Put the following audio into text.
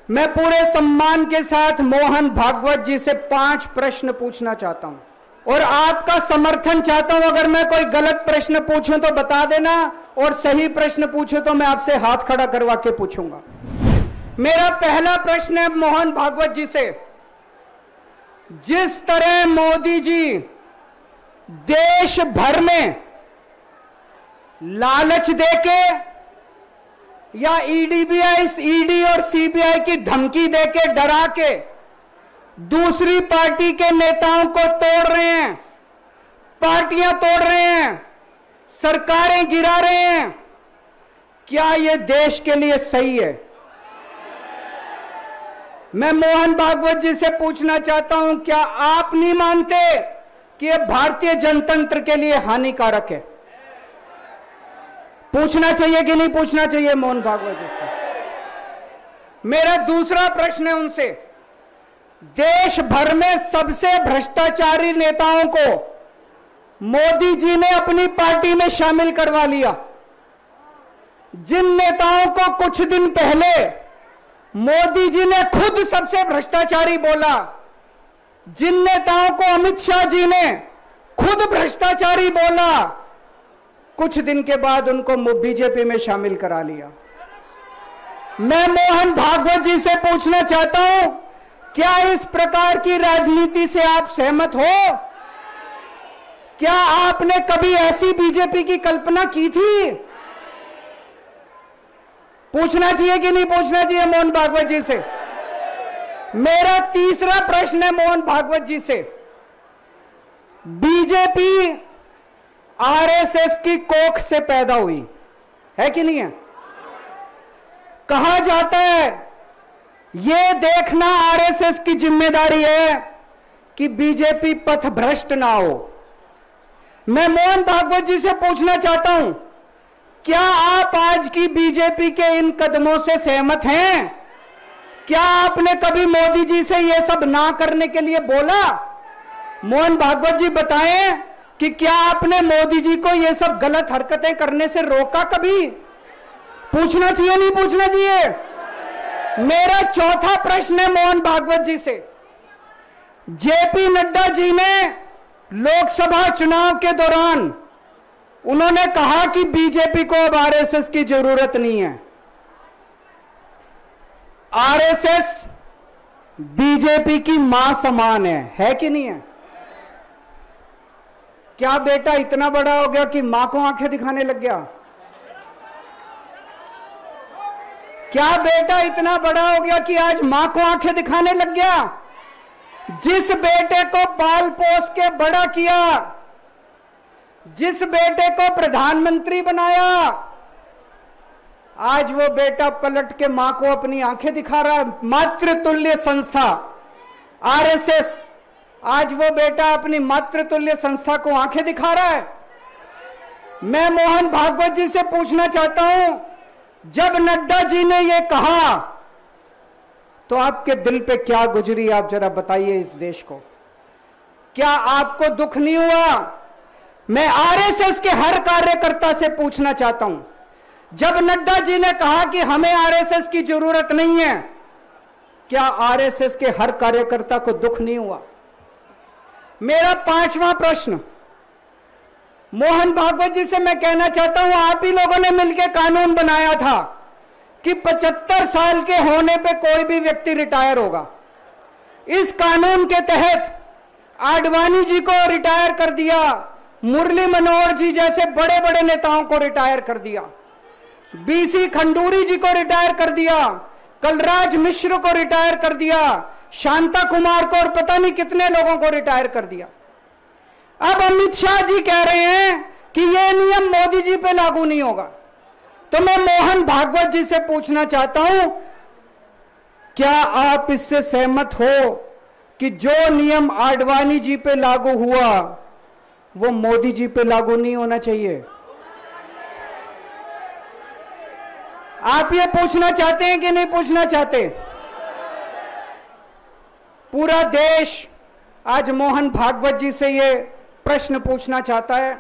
मैं पूरे सम्मान के साथ मोहन भागवत जी से 5 प्रश्न पूछना चाहता हूं और आपका समर्थन चाहता हूं। अगर मैं कोई गलत प्रश्न पूछूं तो बता देना, और सही प्रश्न पूछूं तो मैं आपसे हाथ खड़ा करवा के पूछूंगा। मेरा पहला प्रश्न है मोहन भागवत जी से। जिस तरह मोदी जी देश भर में लालच देके या ईडी और सीबीआई की धमकी देके डरा के दूसरी पार्टी के नेताओं को तोड़ रहे हैं, पार्टियां तोड़ रहे हैं, सरकारें गिरा रहे हैं, क्या यह देश के लिए सही है? मैं मोहन भागवत जी से पूछना चाहता हूं, क्या आप नहीं मानते कि यह भारतीय जनतंत्र के लिए हानिकारक है? पूछना चाहिए कि नहीं पूछना चाहिए मोहन भागवत जी से? मेरा दूसरा प्रश्न है उनसे। देश भर में सबसे भ्रष्टाचारी नेताओं को मोदी जी ने अपनी पार्टी में शामिल करवा लिया। जिन नेताओं को कुछ दिन पहले मोदी जी ने खुद सबसे भ्रष्टाचारी बोला, जिन नेताओं को अमित शाह जी ने खुद भ्रष्टाचारी बोला, कुछ दिन के बाद उनको बीजेपी में शामिल करा लिया। मैं मोहन भागवत जी से पूछना चाहता हूं, क्या इस प्रकार की राजनीति से आप सहमत हो? क्या आपने कभी ऐसी बीजेपी की कल्पना की थी? पूछना चाहिए कि नहीं पूछना चाहिए मोहन भागवत जी से? मेरा तीसरा प्रश्न है मोहन भागवत जी से। बीजेपी आरएसएस की कोख से पैदा हुई है कि नहीं है? कहा जाता है यह देखना आरएसएस की जिम्मेदारी है कि बीजेपी पथभ्रष्ट ना हो। मैं मोहन भागवत जी से पूछना चाहता हूं, क्या आप आज की बीजेपी के इन कदमों से सहमत हैं? क्या आपने कभी मोदी जी से यह सब ना करने के लिए बोला? मोहन भागवत जी बताएं कि क्या आपने मोदी जी को यह सब गलत हरकतें करने से रोका कभी? पूछना चाहिए नहीं पूछना चाहिए? मेरा चौथा प्रश्न है मोहन भागवत जी से। जेपी नड्डा जी ने लोकसभा चुनाव के दौरान उन्होंने कहा कि बीजेपी को अब आरएसएस की जरूरत नहीं है। आरएसएस बीजेपी की मां समान है कि नहीं है? क्या बेटा इतना बड़ा हो गया कि मां को आंखें दिखाने लग गया? क्या बेटा इतना बड़ा हो गया कि आज मां को आंखें दिखाने लग गया? जिस बेटे को पाल पोस के बड़ा किया, जिस बेटे को प्रधानमंत्री बनाया, आज वो बेटा पलट के मां को अपनी आंखें दिखा रहा है। मातृतुल्य संस्था आरएसएस, आज वो बेटा अपनी मातृतुल्य संस्था को आंखें दिखा रहा है। मैं मोहन भागवत जी से पूछना चाहता हूं, जब नड्डा जी ने ये कहा तो आपके दिल पे क्या गुजरी, आप जरा बताइए इस देश को। क्या आपको दुख नहीं हुआ? मैं आरएसएस के हर कार्यकर्ता से पूछना चाहता हूं, जब नड्डा जी ने कहा कि हमें आरएसएस की जरूरत नहीं है, क्या आरएसएस के हर कार्यकर्ता को दुख नहीं हुआ? मेरा पांचवा प्रश्न मोहन भागवत जी से मैं कहना चाहता हूं, आप ही लोगों ने मिलकर कानून बनाया था कि 75 साल के होने पे कोई भी व्यक्ति रिटायर होगा। इस कानून के तहत आडवाणी जी को रिटायर कर दिया, मुरली मनोहर जी जैसे बड़े बड़े नेताओं को रिटायर कर दिया, बीसी खंडूरी जी को रिटायर कर दिया, कलराज मिश्र को रिटायर कर दिया, शांता कुमार को और पता नहीं कितने लोगों को रिटायर कर दिया। अब अमित शाह जी कह रहे हैं कि यह नियम मोदी जी पे लागू नहीं होगा। तो मैं मोहन भागवत जी से पूछना चाहता हूं, क्या आप इससे सहमत हो कि जो नियम आडवाणी जी पे लागू हुआ वो मोदी जी पे लागू नहीं होना चाहिए? आप ये पूछना चाहते हैं कि नहीं पूछना चाहते? पूरा देश आज मोहन भागवत जी से ये प्रश्न पूछना चाहता है।